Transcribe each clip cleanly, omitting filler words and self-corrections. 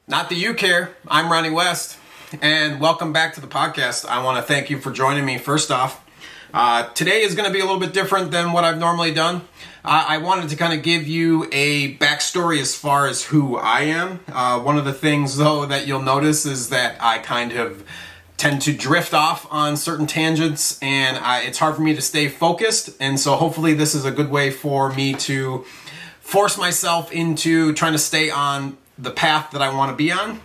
Not that you care. I'm Ronnie West, and welcome back to the podcast. I want to thank you for joining me first off. Today is going to be a little bit different than what I've normally done. I wanted to kind of give you a backstory as far as who I am. One of the things, though, that you'll notice is that I kind of tend to drift off on certain tangents, and it's hard for me to stay focused. And so hopefully this is a good way for me to force myself into trying to stay on the path that I want to be on.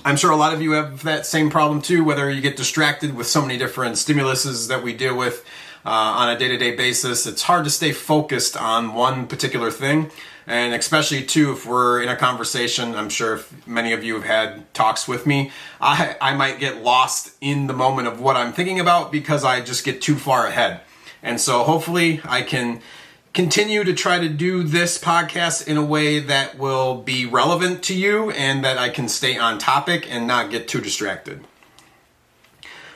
I'm sure a lot of you have that same problem too, whether you get distracted with so many different stimuluses that we deal with on a day-to-day basis. It's hard to stay focused on one particular thing, and especially too if we're in a conversation. I'm sure if many of you have had talks with me, I might get lost in the moment of what I'm thinking about because I just get too far ahead. And so hopefully I can continue to try to do this podcast in a way that will be relevant to you and that I can stay on topic and not get too distracted.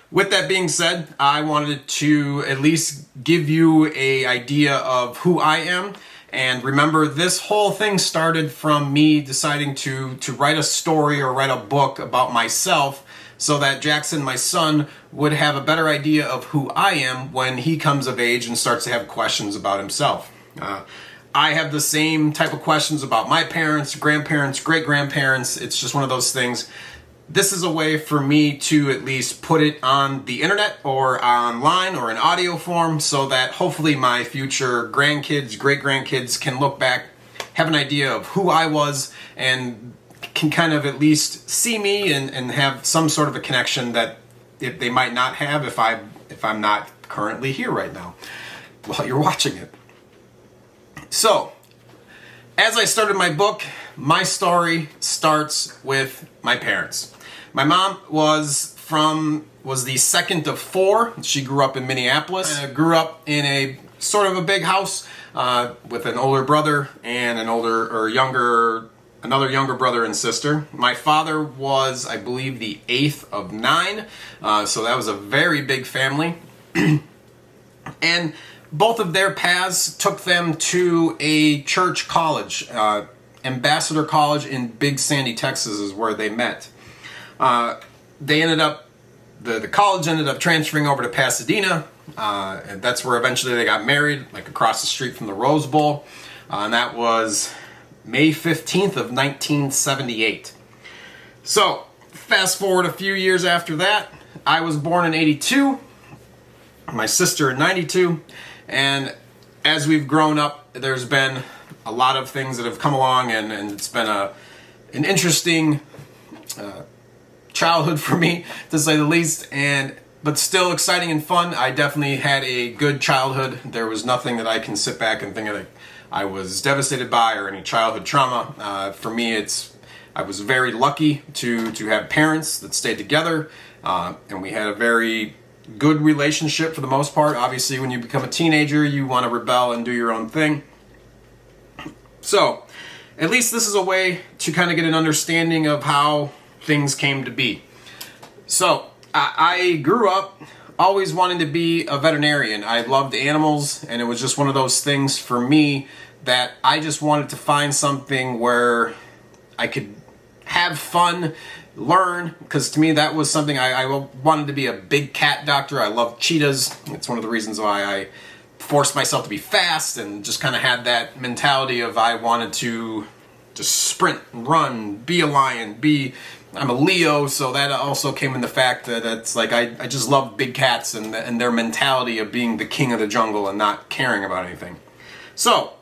With that being said, I wanted to at least give you an idea of who I am. And remember, this whole thing started from me deciding to write a story or write a book about myself so that Jackson, my son, would have a better idea of who I am when he comes of age and starts to have questions about himself. I have the same type of questions about my parents, grandparents, great-grandparents. It's just one of those things. This is a way for me to at least put it on the internet or online or in audio form so that hopefully my future grandkids, great-grandkids can look back, have an idea of who I was, and can kind of at least see me and have some sort of a connection that they might not have if I'm not currently here right now while you're watching it. So, as I started my book, my story starts with my parents. My mom was the second of four. She grew up in Minneapolis. I grew up in a sort of a big house with an older brother and another younger brother and sister. My father was, I believe, the eighth of nine, so that was a very big family. And both of their paths took them to a church college. Ambassador College in Big Sandy, Texas is where they met. The college ended up transferring over to Pasadena, and that's where eventually they got married, like across the street from the Rose Bowl. And that was May 15th of 1978. So, fast forward a few years after that, I was born in 82, my sister in 92, and as we've grown up, there's been a lot of things that have come along, and it's been an interesting childhood for me, to say the least, but still exciting and fun. I definitely had a good childhood. There was nothing that I can sit back and think that I was devastated by or any childhood trauma. For me, I was very lucky to have parents that stayed together, and we had a very good relationship for the most part. Obviously, when you become a teenager, you want to rebel and do your own thing. So, at least this is a way to kind of get an understanding of how things came to be. So, I grew up always wanting to be a veterinarian. I loved animals, and it was just one of those things for me that I just wanted to find something where I could have fun, learn, because to me that was something I wanted to be a big cat doctor. I love cheetahs. It's one of the reasons why I forced myself to be fast and just kind of had that mentality of I wanted to just sprint, run, be a lion, I'm a Leo, so that also came in the fact that it's like I just love big cats and their mentality of being the king of the jungle and not caring about anything. So,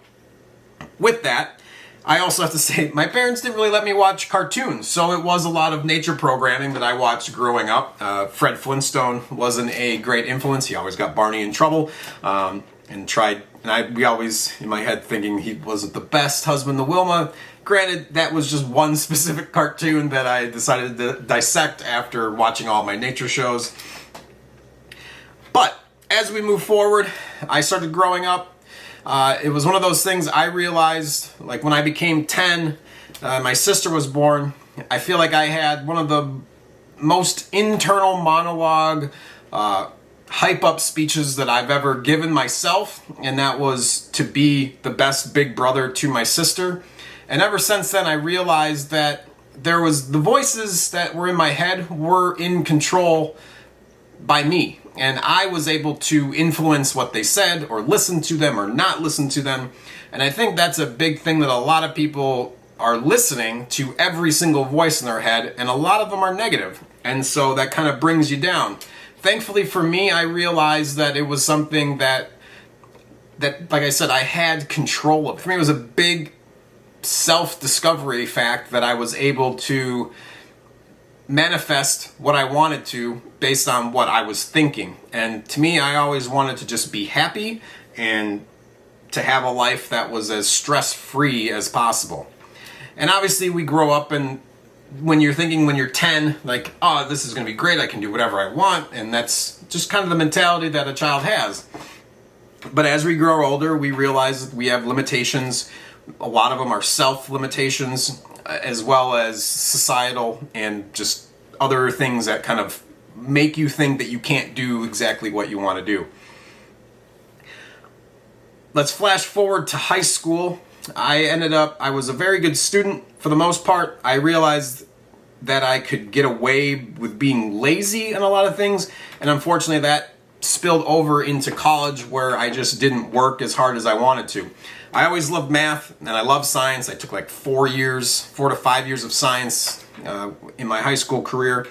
with that, I also have to say, my parents didn't really let me watch cartoons, so it was a lot of nature programming that I watched growing up. Fred Flintstone wasn't a great influence. He always got Barney in trouble, we always, in my head, thinking he wasn't the best husband to Wilma. Granted, that was just one specific cartoon that I decided to dissect after watching all my nature shows. But, as we move forward, I started growing up. It was one of those things I realized, like when I became 10, my sister was born. I feel like I had one of the most internal monologue, hype-up speeches that I've ever given myself, and that was to be the best big brother to my sister. And ever since then, I realized that there was the voices that were in my head were in control by me, and I was able to influence what they said or listen to them or not listen to them. And I think that's a big thing, that a lot of people are listening to every single voice in their head, and a lot of them are negative, and so that kind of brings you down. Thankfully for me, I realized that it was something that like I said, I had control of. For me, it was a big self-discovery fact that I was able to manifest what I wanted to based on what I was thinking. And to me, I always wanted to just be happy and to have a life that was as stress-free as possible. And obviously we grow up, and when you're 10, like, oh, this is going to be great, I can do whatever I want, and that's just kind of the mentality that a child has. But as we grow older, we realize that we have limitations. A lot of them are self-limitations, as well as societal and just other things that kind of make you think that you can't do exactly what you want to do. Let's flash forward to high school. I was a very good student for the most part. I realized that I could get away with being lazy in a lot of things, and unfortunately that spilled over into college, where I just didn't work as hard as I wanted to. I always loved math, and I love science. I took like 4 to 5 years of science in my high school career.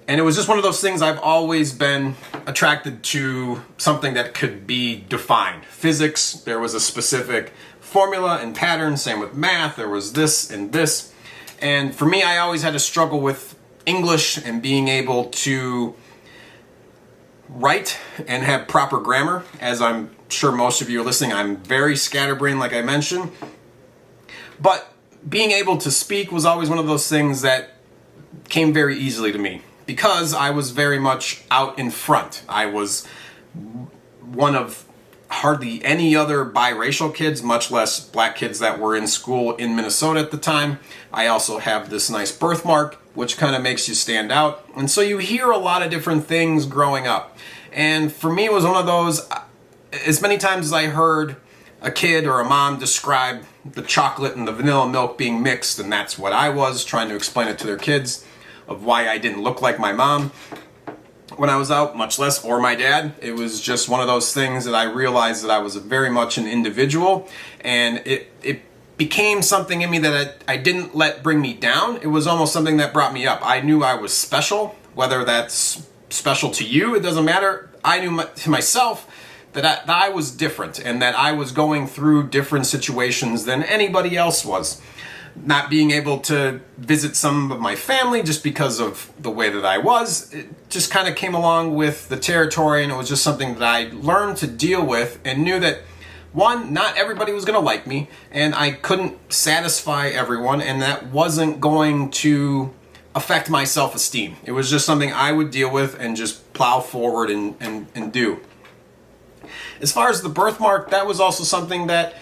And it was just one of those things. I've always been attracted to something that could be defined. Physics, there was a specific formula and pattern. Same with math, there was this and this. And for me, I always had to struggle with English and being able to write and have proper grammar. As I'm sure most of you are listening, I'm very scatterbrained, like I mentioned. But being able to speak was always one of those things that came very easily to me, because I was very much out in front. I was one of hardly any other biracial kids, much less black kids that were in school in Minnesota at the time. I also have this nice birthmark, which kind of makes you stand out. And so you hear a lot of different things growing up. And for me, it was one of those, as many times as I heard a kid or a mom describe the chocolate and the vanilla milk being mixed, and that's what I was, trying to explain it to their kids, of why I didn't look like my mom when I was out, much less, or my dad. It was just one of those things that I realized that I was very much an individual, and it became something in me that I didn't let bring me down. It was almost something that brought me up. I knew I was special, whether that's special to you, it doesn't matter. I knew to myself that I was different, and that I was going through different situations than anybody else was. Not being able to visit some of my family just because of the way that I was, it just kind of came along with the territory, and it was just something that I learned to deal with, and knew that, one, not everybody was going to like me, and I couldn't satisfy everyone, and that wasn't going to affect my self-esteem. It was just something I would deal with and just plow forward and do. As far as the birthmark, that was also something that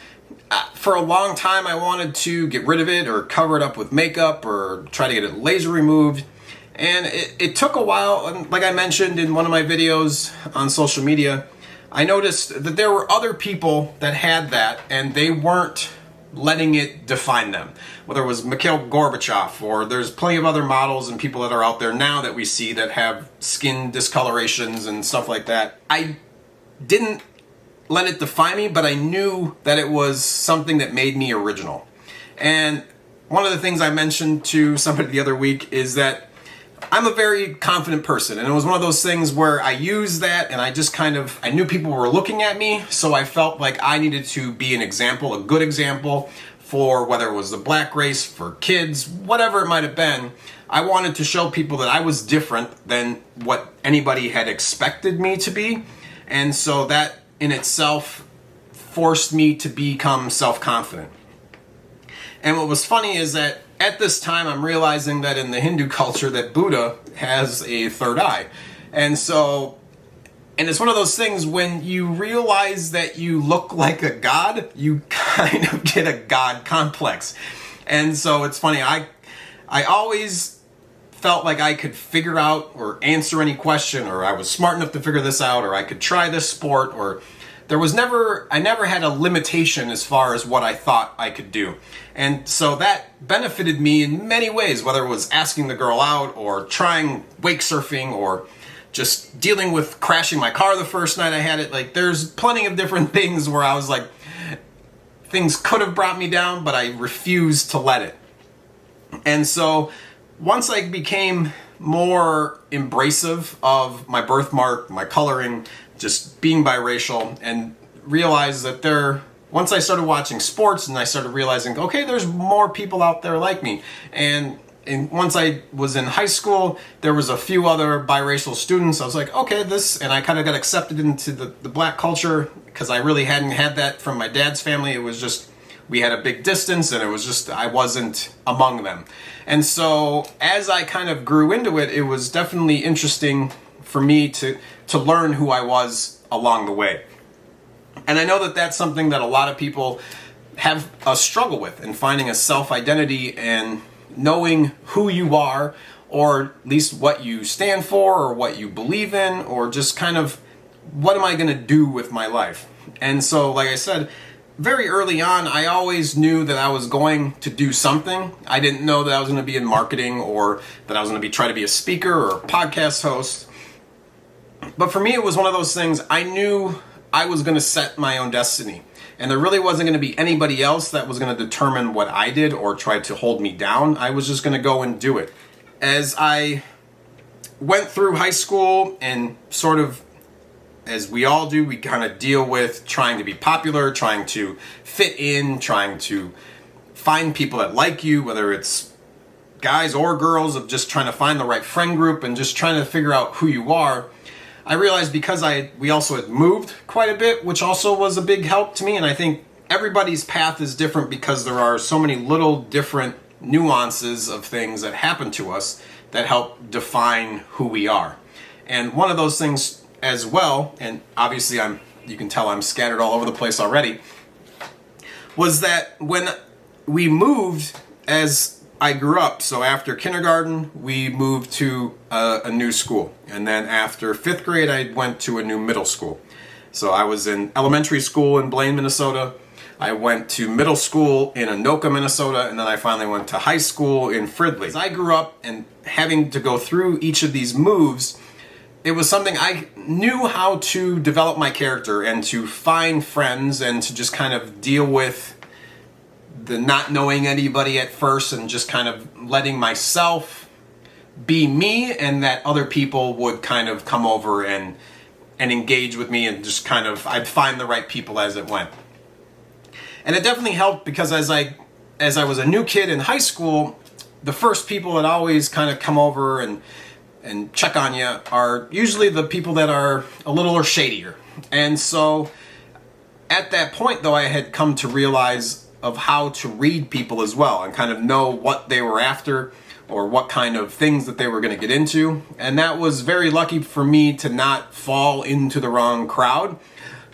for a long time I wanted to get rid of it, or cover it up with makeup, or try to get it laser removed. And it took a while. And like I mentioned in one of my videos on social media, I noticed that there were other people that had that, and they weren't letting it define them. Whether it was Mikhail Gorbachev, or there's plenty of other models and people that are out there now that we see that have skin discolorations and stuff like that. I didn't let it define me, but I knew that it was something that made me original. And one of the things I mentioned to somebody the other week is that I'm a very confident person, and it was one of those things where I used that, and I knew people were looking at me, so I felt like I needed to be an example, a good example, for whether it was the black race, for kids, whatever it might have been. I wanted to show people that I was different than what anybody had expected me to be, and so that in itself forced me to become self-confident. And what was funny is that at this time I'm realizing that in the Hindu culture that Buddha has a third eye. And it's one of those things, when you realize that you look like a god, you kind of get a god complex. And so it's funny, I always felt like I could figure out or answer any question, or I was smart enough to figure this out, or I could try this sport, or I never had a limitation as far as what I thought I could do. And so that benefited me in many ways, whether it was asking the girl out or trying wake surfing or just dealing with crashing my car the first night I had it. Like, there's plenty of different things where I was like, things could have brought me down, but I refused to let it. And so once I became more embracive of my birthmark, my coloring, just being biracial, and realized that once I started watching sports and I started realizing, okay, there's more people out there like me. And once I was in high school, there was a few other biracial students. I was like, okay, and I kind of got accepted into the black culture because I really hadn't had that from my dad's family. It was just, we had a big distance and it was just, I wasn't among them. And so as I kind of grew into it, it was definitely interesting for me to learn who I was along the way. And I know that that's something that a lot of people have a struggle with, in finding a self-identity and knowing who you are, or at least what you stand for, or what you believe in, or just kind of, what am I going to do with my life? And so, like I said, very early on, I always knew that I was going to do something. I didn't know that I was going to be in marketing, or that I was going to try to be a speaker or a podcast host. But for me, it was one of those things. I knew I was going to set my own destiny. And there really wasn't going to be anybody else that was going to determine what I did or try to hold me down. I was just going to go and do it. As I went through high school, and sort of, as we all do, we kind of deal with trying to be popular, trying to fit in, trying to find people that like you, whether it's guys or girls, of just trying to find the right friend group and just trying to figure out who you are. I realized because we also had moved quite a bit, which also was a big help to me. And I think everybody's path is different because there are so many little different nuances of things that happen to us that help define who we are. And one of those things as well, and obviously you can tell I'm scattered all over the place already, was that when we moved as I grew up. So after kindergarten, we moved to a new school. And then after 5th grade, I went to a new middle school. So I was in elementary school in Blaine, Minnesota. I went to middle school in Anoka, Minnesota. And then I finally went to high school in Fridley. As I grew up and having to go through each of these moves, it was something I knew how to develop my character and to find friends and to just kind of deal with the not knowing anybody at first, and just kind of letting myself be me, and that other people would kind of come over and engage with me, and just kind of, I'd find the right people as it went. And it definitely helped because as I was a new kid in high school, the first people that always kind of come over and check on you are usually the people that are a little or shadier. And so at that point, though, I had come to realize of how to read people as well, and kind of know what they were after, or what kind of things that they were going to get into. And that was very lucky for me to not fall into the wrong crowd,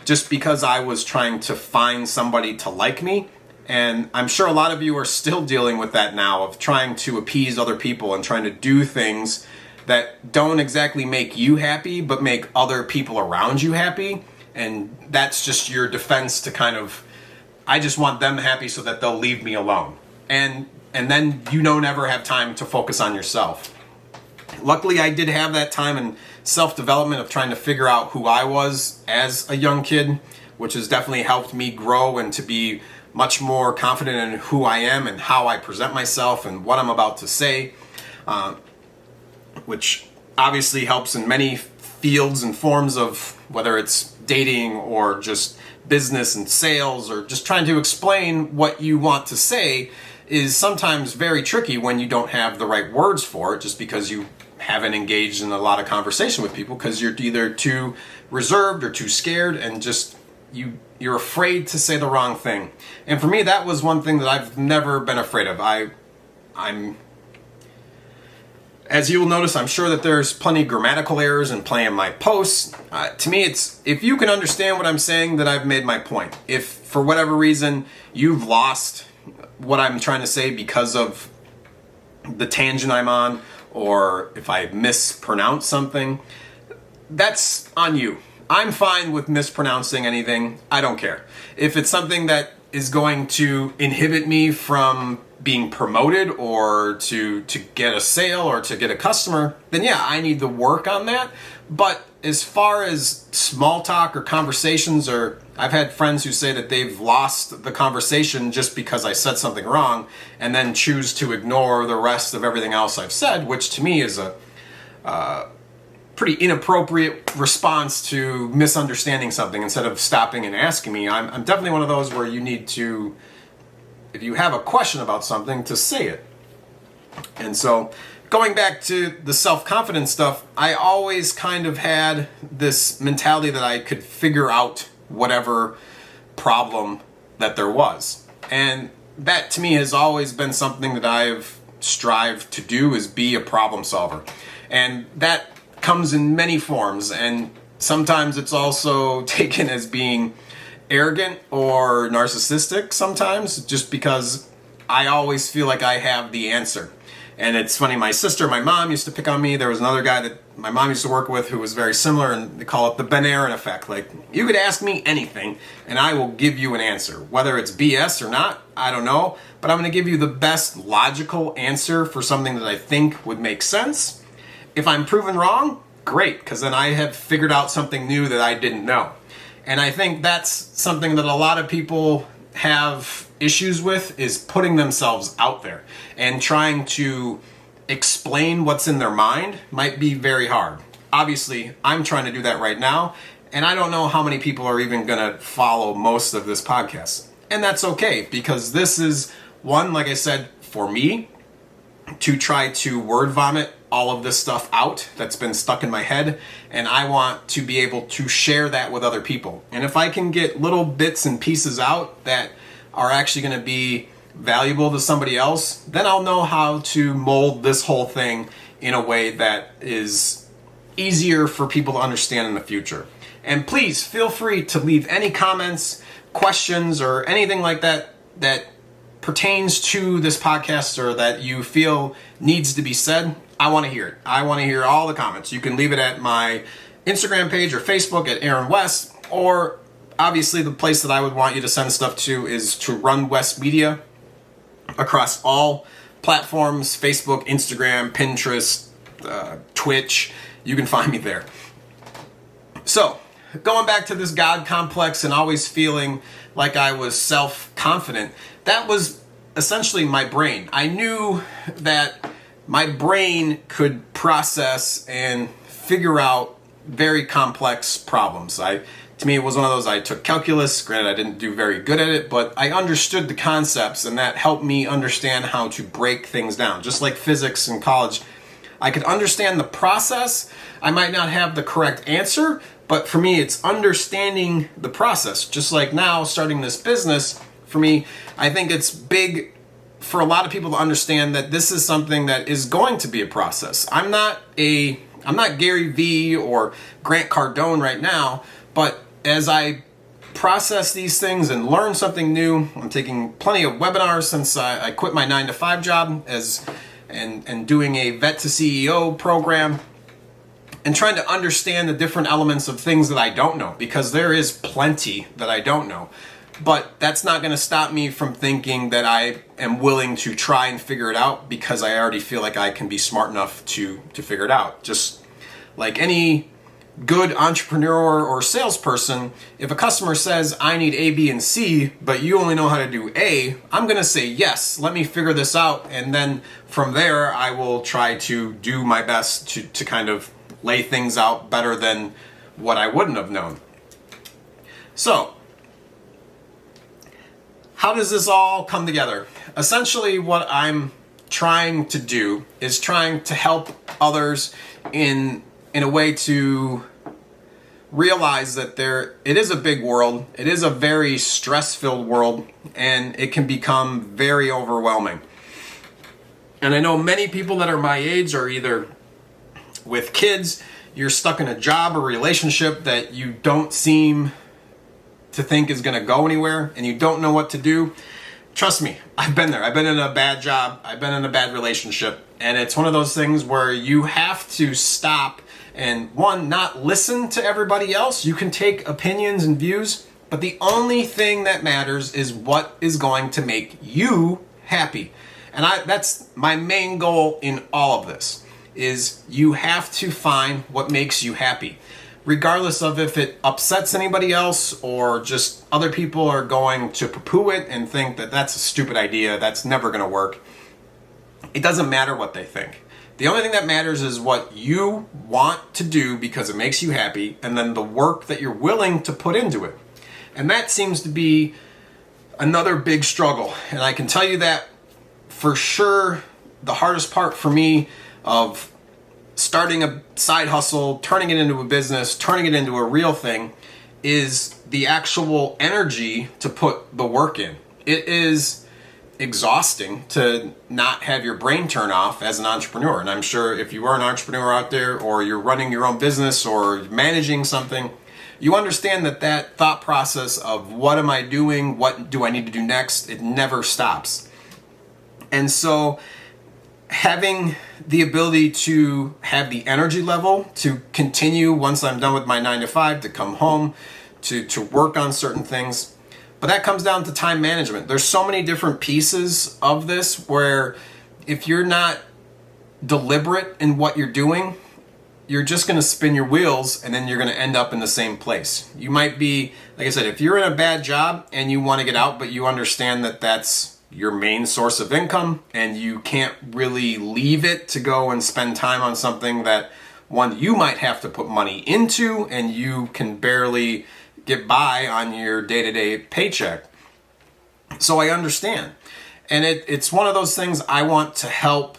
just because I was trying to find somebody to like me. And I'm sure a lot of you are still dealing with that now, of trying to appease other people and trying to do things that don't exactly make you happy, but make other people around you happy. And that's just your defense to kind of, I just want them happy so that they'll leave me alone. And then you don't ever have time to focus on yourself. Luckily, I did have that time in self-development of trying to figure out who I was as a young kid, which has definitely helped me grow and to be much more confident in who I am and how I present myself and what I'm about to say, which obviously helps in many fields and forms of whether it's dating or just business and sales, or just trying to explain what you want to say is sometimes very tricky when you don't have the right words for it, just because you haven't engaged in a lot of conversation with people, because you're either too reserved or too scared, and just you're afraid to say the wrong thing. And for me, that was one thing that I've never been afraid of. I'm As you will notice, I'm sure that there's plenty of grammatical errors in plenty of my posts. To me, it's, if you can understand what I'm saying, then I've made my point. If for whatever reason you've lost what I'm trying to say because of the tangent I'm on, or if I mispronounce something, that's on you. I'm fine with mispronouncing anything. I don't care. If it's something that is going to inhibit me from being promoted or to get a sale or to get a customer, then yeah, I need to work on that. But as far as small talk or conversations, or I've had friends who say that they've lost the conversation just because I said something wrong and then choose to ignore the rest of everything else I've said, which to me is a pretty inappropriate response to misunderstanding something instead of stopping and asking me. I'm definitely one of those where you need to, if you have a question about something, to say it. And so going back to the self-confidence stuff, I always kind of had this mentality that I could figure out whatever problem that there was. And that to me has always been something that I've strived to do, is be a problem solver. And that comes in many forms, and sometimes it's also taken as being arrogant or narcissistic sometimes, just because I always feel like I have the answer. And it's funny, my sister, my mom used to pick on me. There was another guy that my mom used to work with who was very similar, and they call it the Ben Aaron effect. Like, you could ask me anything and I will give you an answer. Whether it's BS or not, I don't know, but I'm going to give you the best logical answer for something that I think would make sense. If I'm proven wrong, great, because then I have figured out something new that I didn't know. And I think that's something that a lot of people have issues with, is putting themselves out there and trying to explain what's in their mind might be very hard. Obviously, I'm trying to do that right now, and I don't know how many people are even going to follow most of this podcast. And that's okay, because this is one, like I said, for me, to try to word vomit all of this stuff out that's been stuck in my head, and I want to be able to share that with other people. And if I can get little bits and pieces out that are actually going to be valuable to somebody else, then I'll know how to mold this whole thing in a way that is easier for people to understand in the future. And please feel free to leave any comments, questions, or anything like that that pertains to this podcast or that you feel needs to be said. I want to hear it. I want to hear all the comments. You can leave it at my Instagram page or Facebook at Aaron West, or obviously the place that I would want you to send stuff to is to Run West Media across all platforms: Facebook, Instagram, Pinterest, Twitch. You can find me there. So, going back to this God complex and always feeling like I was self-confident, that was essentially my brain. I knew that my brain could process and figure out very complex problems. To me, it was one of those, I took calculus. Granted, I didn't do very good at it, but I understood the concepts, and that helped me understand how to break things down. Just like physics in college, I could understand the process. I might not have the correct answer, but for me, it's understanding the process. Just like now, starting this business, for me, I think it's big for a lot of people to understand that this is something that is going to be a process. I'm not Gary Vee or Grant Cardone right now, but as I process these things and learn something new, I'm taking plenty of webinars since I quit my 9-to-5 job and doing a Vet to CEO program, and trying to understand the different elements of things that I don't know, because there is plenty that I don't know. But that's not going to stop me from thinking that I am willing to try and figure it out, because I already feel like I can be smart enough to figure it out. Just like any good entrepreneur or salesperson, if a customer says, I need A, B, and C, but you only know how to do A, I'm going to say, yes, let me figure this out. And then from there, I will try to do my best to kind of lay things out better than what I wouldn't have known. So, how does this all come together? Essentially, what I'm trying to do is trying to help others in a way to realize that it is a big world, it is a very stress-filled world, and it can become very overwhelming. And I know many people that are my age are either with kids, you're stuck in a job or relationship that you don't seem to think is going to go anywhere, and you don't know what to do. Trust me, I've been there. I've been in a bad job. I've been in a bad relationship. And it's one of those things where you have to stop and one, not listen to everybody else. You can take opinions and views, but the only thing that matters is what is going to make you happy. And that's my main goal in all of this, is you have to find what makes you happy. Regardless of if it upsets anybody else or just other people are going to poo-poo it and think that that's a stupid idea, that's never going to work. It doesn't matter what they think. The only thing that matters is what you want to do because it makes you happy, and then the work that you're willing to put into it. And that seems to be another big struggle. And I can tell you that for sure the hardest part for me of starting a side hustle, turning it into a business, turning it into a real thing, is the actual energy to put the work in. It is exhausting to not have your brain turn off as an entrepreneur. And I'm sure if you are an entrepreneur out there, or you're running your own business or managing something, you understand that thought process of what am I doing, what do I need to do next, it never stops. And so having the ability to have the energy level to continue once I'm done with my 9 to 5, to come home, to work on certain things. But that comes down to time management. There's so many different pieces of this where if you're not deliberate in what you're doing, you're just going to spin your wheels and then you're going to end up in the same place. You might be, like I said, if you're in a bad job and you want to get out, but you understand that that's your main source of income and you can't really leave it to go and spend time on something that, one, you might have to put money into and you can barely get by on your day-to-day paycheck. So I understand. And it's one of those things I want to help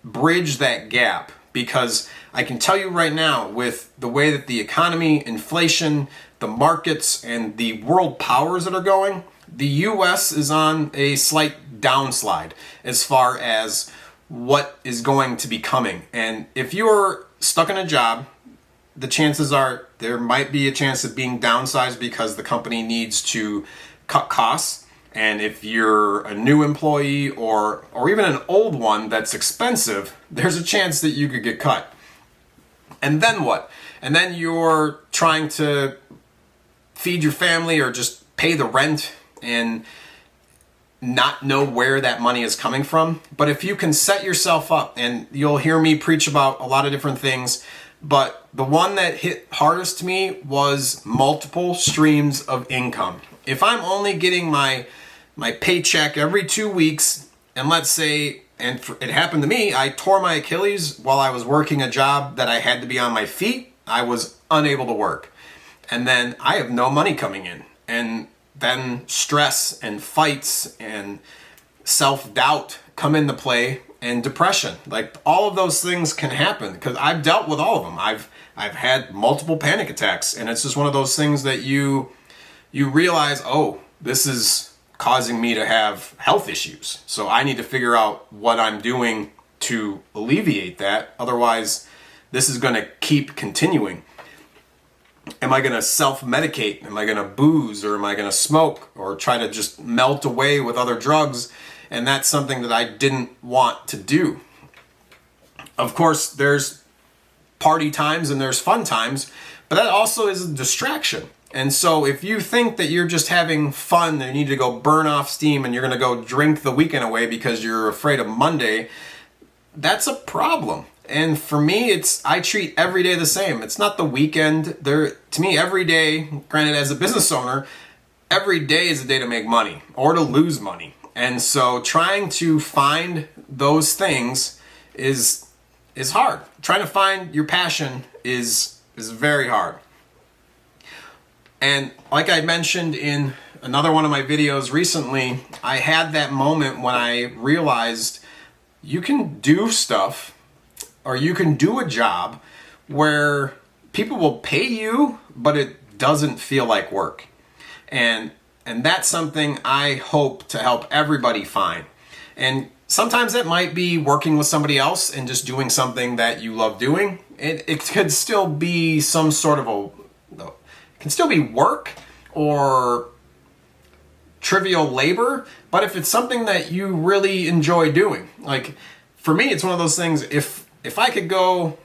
bridge that gap, because I can tell you right now, with the way that the economy, inflation, the markets, and the world powers that are going, the US is on a slight downslide as far as what is going to be coming. And if you're stuck in a job, the chances are there might be a chance of being downsized because the company needs to cut costs. And if you're a new employee or even an old one that's expensive, there's a chance that you could get cut. And then what? And then you're trying to feed your family or just pay the rent and not know where that money is coming from. But if you can set yourself up, and you'll hear me preach about a lot of different things, but the one that hit hardest to me was multiple streams of income. If I'm only getting my paycheck every 2 weeks, and let's say, and it happened to me, I tore my Achilles while I was working a job that I had to be on my feet, I was unable to work. And then I have no money coming in. And then stress and fights and self-doubt come into play, and depression. Like, all of those things can happen because I've dealt with all of them. I've had multiple panic attacks, and it's just one of those things that you realize, oh, this is causing me to have health issues. So I need to figure out what I'm doing to alleviate that. Otherwise, this is going to keep continuing. Am I going to self-medicate? Am I going to booze, or am I going to smoke, or try to just melt away with other drugs? And that's something that I didn't want to do. Of course, there's party times and there's fun times, but that also is a distraction. And so if you think that you're just having fun and you need to go burn off steam and you're going to go drink the weekend away because you're afraid of Monday, that's a problem. And for me, I treat every day the same. It's not the weekend. To me, every day, granted as a business owner, every day is a day to make money or to lose money. And so trying to find those things is hard. Trying to find your passion is very hard. And like I mentioned in another one of my videos recently, I had that moment when I realized you can do stuff, or you can do a job where people will pay you, but it doesn't feel like work. And that's something I hope to help everybody find. And sometimes it might be working with somebody else and just doing something that you love doing. It could still be some sort of it can still be work or trivial labor, but if it's something that you really enjoy doing, like for me, it's one of those things, if I could go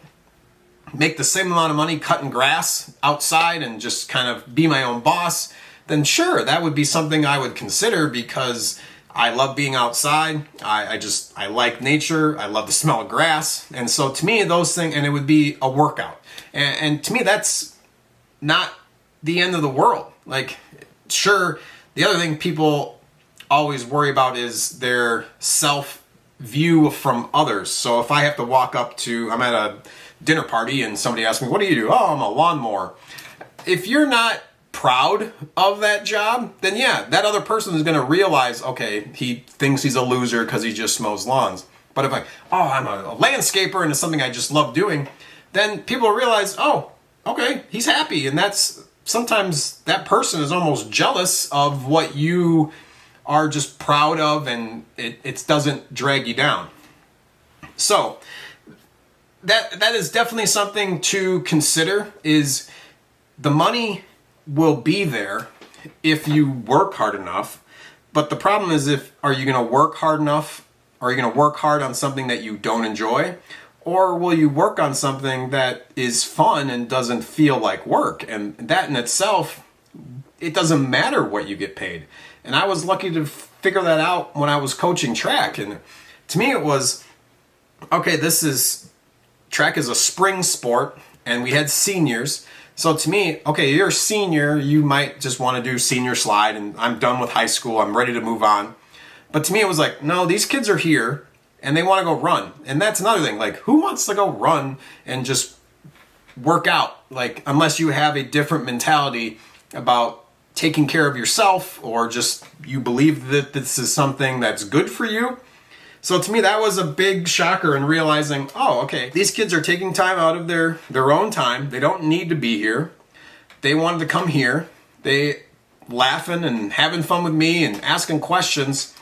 make the same amount of money cutting grass outside and just kind of be my own boss, then sure, that would be something I would consider, because I love being outside. I like nature. I love the smell of grass. And so to me, those things, and it would be a workout. And to me, that's not the end of the world. Like, sure, the other thing people always worry about is their self view from others. So if I have to I'm at a dinner party and somebody asks me, what do you do? Oh, I'm a lawnmower. If you're not proud of that job, then yeah, that other person is going to realize, okay, he thinks he's a loser because he just mows lawns. But if I'm a landscaper and it's something I just love doing, then people realize, oh, okay, he's happy. And that's sometimes that person is almost jealous of what you are just proud of, and it doesn't drag you down. So that is definitely something to consider. Is the money will be there if you work hard enough, but the problem is, are you going to work hard enough? Are you going to work hard on something that you don't enjoy? Or will you work on something that is fun and doesn't feel like work? And that in itself, it doesn't matter what you get paid. And I was lucky to figure that out when I was coaching track. And to me, it was, okay, track is a spring sport, and we had seniors. So to me, okay, you're a senior, you might just want to do senior slide, and I'm done with high school, I'm ready to move on. But to me, it was like, no, these kids are here, and they want to go run. And that's another thing, like, who wants to go run and just work out? Like, unless you have a different mentality about taking care of yourself, or just you believe that this is something that's good for you. So to me, that was a big shocker in realizing, oh, okay, these kids are taking time out of their own time. They don't need to be here. They wanted to come here. They laughing and having fun with me and asking questions.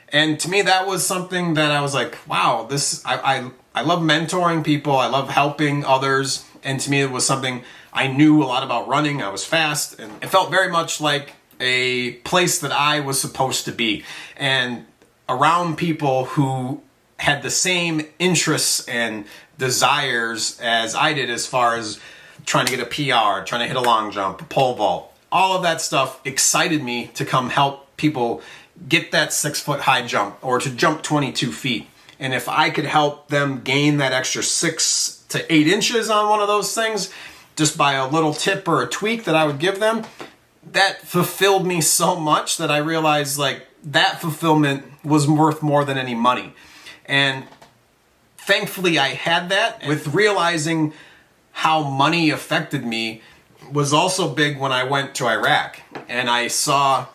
And to me, that was something that I was like, wow, I love mentoring people. I love helping others. And to me, it was something I knew a lot about running. I was fast, and it felt very much like a place that I was supposed to be. And around people who had the same interests and desires as I did, as far as trying to get a PR, trying to hit a long jump, a pole vault. All of that stuff excited me to come help people get that 6-foot high jump, or to jump 22 feet. And if I could help them gain that extra 6 to 8 inches on one of those things, just by a little tip or a tweak that I would give them, that fulfilled me so much that I realized, like, that fulfillment was worth more than any money. And thankfully I had that. With realizing how money affected me was also big when I went to Iraq, and I saw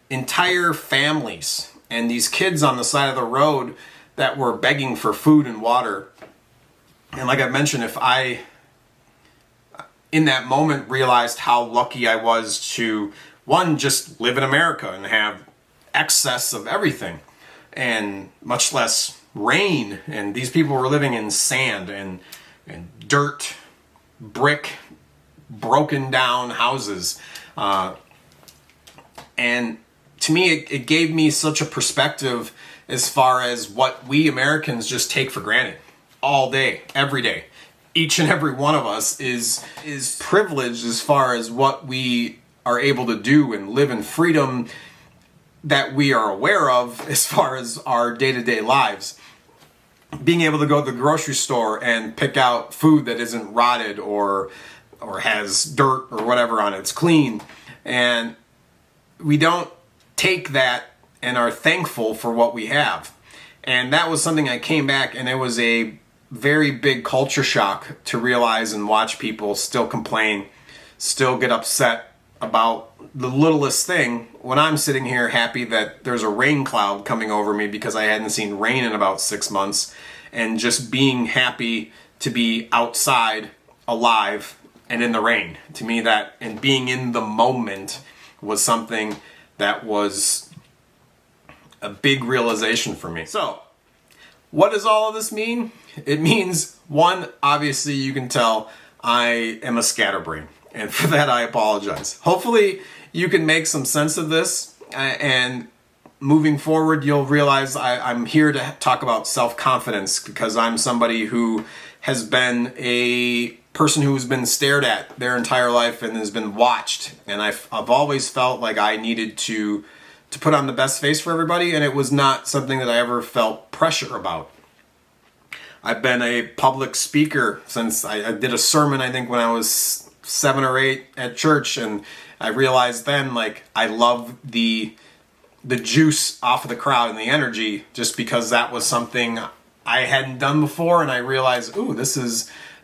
entire families and these kids on the side of the road that were begging for food and water. And like I mentioned, if I in that moment realized how lucky I was to, one, just live in America and have excess of everything, and much less rain. And these people were living in sand and dirt, brick, broken down houses. And to me, it gave me such a perspective as far as what we Americans just take for granted all day, every day. Each and every one of us is privileged as far as what we are able to do and live in freedom that we are aware of as far as our day-to-day lives. Being able to go to the grocery store and pick out food that isn't rotted or has dirt or whatever on it. It's clean. And we don't take that and are thankful for what we have. And that was something I came back, and it was a very big culture shock to realize and watch people still complain, still get upset about the littlest thing, when I'm sitting here happy that there's a rain cloud coming over me because I hadn't seen rain in about 6 months, and just being happy to be outside, alive, and in the rain. To me, that, and being in the moment, was something that was a big realization for me. So, what does all of this mean? It means, one, obviously you can tell I am a scatterbrain, and for that I apologize. Hopefully you can make some sense of this, and moving forward you'll realize I'm here to talk about self-confidence, because I'm somebody who has been a person who's been stared at their entire life and has been watched. And I've always felt like I needed to put on the best face for everybody, and it was not something that I ever felt pressure about. I've been a public speaker since I did a sermon, I think, when I was 7 or 8 at church, and I realized then, like, I love the juice off of the crowd and the energy, just because that was something I hadn't done before, and I realized, ooh,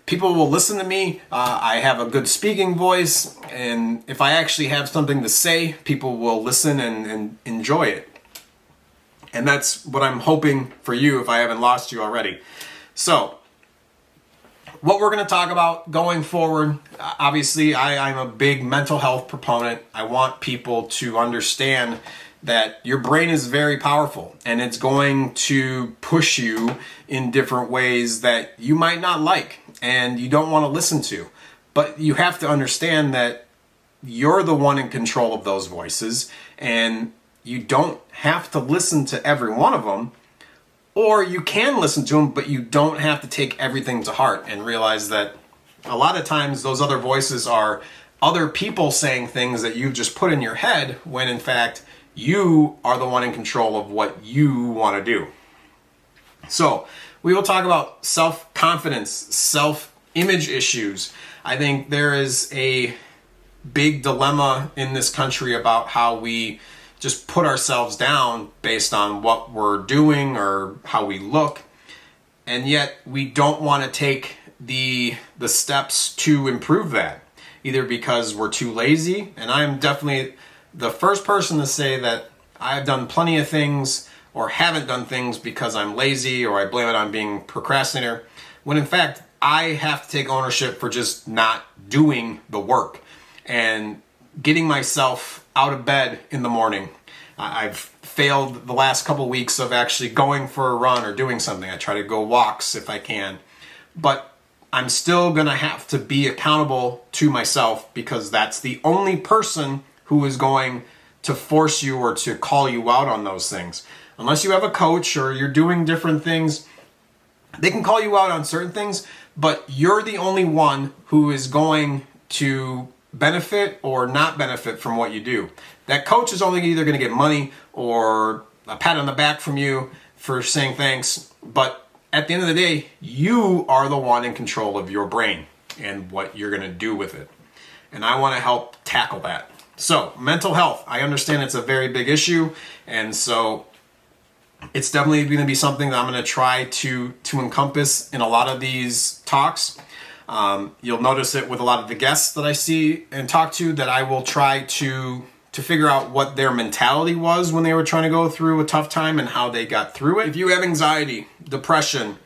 people will listen to me. I have a good speaking voice, and if I actually have something to say, people will listen and enjoy it. And that's what I'm hoping for you if I haven't lost you already. So, what we're going to talk about going forward, obviously I'm a big mental health proponent. I want people to understand that your brain is very powerful, and it's going to push you in different ways that you might not like and you don't want to listen to. But you have to understand that you're the one in control of those voices, and you don't have to listen to every one of them, or you can listen to them, but you don't have to take everything to heart, and realize that a lot of times those other voices are other people saying things that you've just put in your head, when in fact you are the one in control of what you want to do. So we will talk about self-confidence, self-image issues. I think there is a big dilemma in this country about how we just put ourselves down based on what we're doing or how we look. And yet we don't want to take the steps to improve that, either because we're too lazy. And I am definitely the first person to say that I've done plenty of things or haven't done things because I'm lazy, or I blame it on being procrastinator, when in fact I have to take ownership for just not doing the work and getting myself out of bed in the morning. I've failed the last couple of weeks of actually going for a run or doing something. I try to go walks if I can, but I'm still gonna have to be accountable to myself, because that's the only person who is going to force you or to call you out on those things. Unless you have a coach or you're doing different things, they can call you out on certain things, but you're the only one who is going to benefit or not benefit from what you do. That coach is only either going to get money or a pat on the back from you for saying thanks, but at the end of the day, you are the one in control of your brain and what you're going to do with it. And I want to help tackle that. So, mental health, I understand it's a very big issue, and so it's definitely going to be something that I'm going to try to encompass in a lot of these talks. You'll notice it with a lot of the guests that I see and talk to, that I will try to figure out what their mentality was when they were trying to go through a tough time and how they got through it. If you have anxiety, depression,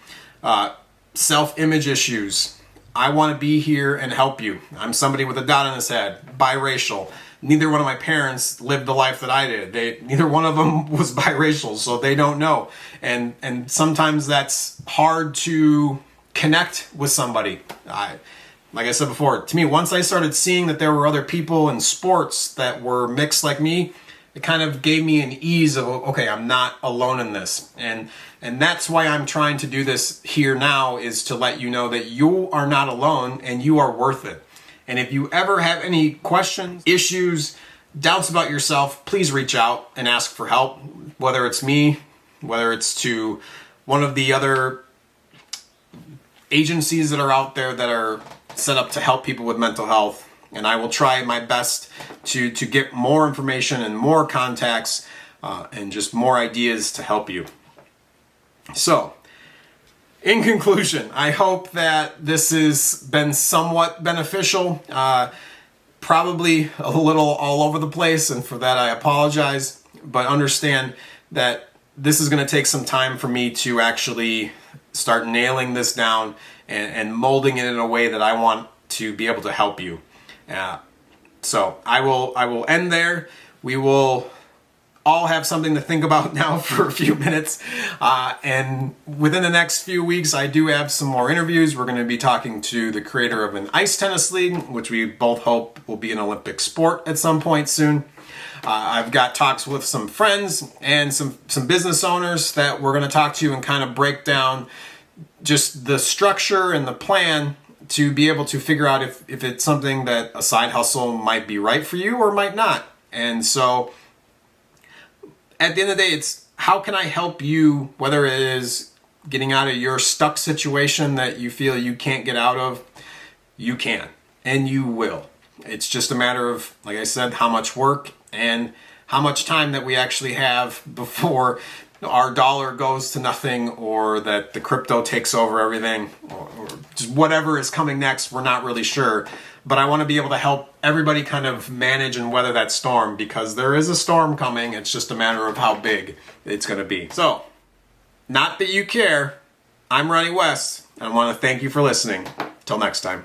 self-image issues, I want to be here and help you. I'm somebody with a dot on his head, biracial. Neither one of my parents lived the life that I did. Neither one of them was biracial, so they don't know. And sometimes that's hard to connect with somebody. Like I said before, to me, once I started seeing that there were other people in sports that were mixed like me, it kind of gave me an ease of, okay, I'm not alone in this. And that's why I'm trying to do this here now, is to let you know that you are not alone and you are worth it. And if you ever have any questions, issues, doubts about yourself, please reach out and ask for help, whether it's me, whether it's to one of the other agencies that are out there that are set up to help people with mental health. And I will try my best to get more information and more contacts and just more ideas to help you. So, in conclusion, I hope that this has been somewhat beneficial. Probably a little all over the place, and for that I apologize. But understand that this is going to take some time for me to actually start nailing this down and molding it in a way that I want to be able to help you. So I will end there. We will all have something to think about now for a few minutes. And within the next few weeks, I do have some more interviews. We're going to be talking to the creator of an ice tennis league, which we both hope will be an Olympic sport at some point soon. I've got talks with some friends and some business owners that we're going to talk to and kind of break down just the structure and the plan to be able to figure out if it's something that a side hustle might be right for you or might not. And so at the end of the day, it's how can I help you, whether it is getting out of your stuck situation that you feel you can't get out of. You can, and you will. It's just a matter of, like I said, how much work and how much time that we actually have before our dollar goes to nothing, or that the crypto takes over everything, or just whatever is coming next. We're not really sure. But I want to be able to help everybody kind of manage and weather that storm, because there is a storm coming. It's just a matter of how big it's going to be. So, not that you care, I'm Ronnie West, and I want to thank you for listening. Till next time.